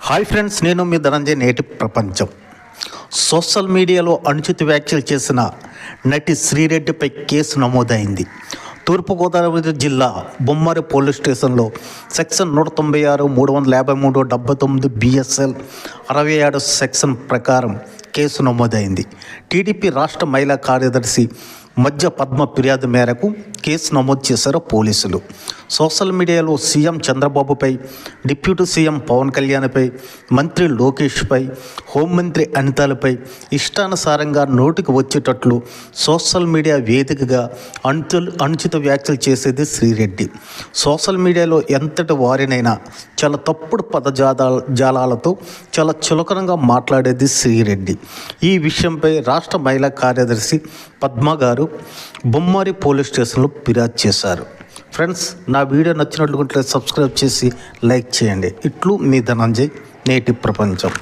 Hi friends, నేను మీ ధనంజయ్. నేటి ప్రపంచం. సోషల్ మీడియాలో అనుచిత వ్యాఖ్యలు చేసిన నటి శ్రీరెడ్డిపై కేసు నమోదైంది. తూర్పుగోదావరి జిల్లా బొమ్మరి పోలీస్ స్టేషన్లో సెక్షన్ 196, 353, 79 BSL 67 సెక్షన్ ప్రకారం కేసు నమోదైంది. టీడీపీ రాష్ట్ర మహిళా కార్యదర్శి మధ్య పద్మ ఫిర్యాదు మేరకు కేసు నమోదు చేశారు పోలీసులు. సోషల్ మీడియాలో సీఎం చంద్రబాబుపై, డిప్యూటీ సీఎం పవన్ కళ్యాణ్పై, మంత్రి లోకేష్పై, హోంమంత్రి అనితలపై ఇష్టానుసారంగా నోటికి వచ్చేటట్లు సోషల్ మీడియా వేదికగా అనుచిత వ్యాఖ్యలు చేసేది శ్రీరెడ్డి. సోషల్ మీడియాలో ఎంతటి వారినైనా చాలా తప్పుడు పదజాలాలతో చాలా చులకనగా మాట్లాడేది శ్రీరెడ్డి. ఈ విషయంపై రాష్ట్ర మహిళా కార్యదర్శి పద్మ గారు బొమ్మరి పోలీస్ స్టేషన్లో ఫిర్యాదు చేశారు. ఫ్రెండ్స్, నా వీడియో నచ్చినట్లుంటే సబ్స్క్రైబ్ చేసి లైక్ చేయండి. ఇట్లు మీ ధనంజయ్. నేటి ప్రపంచం.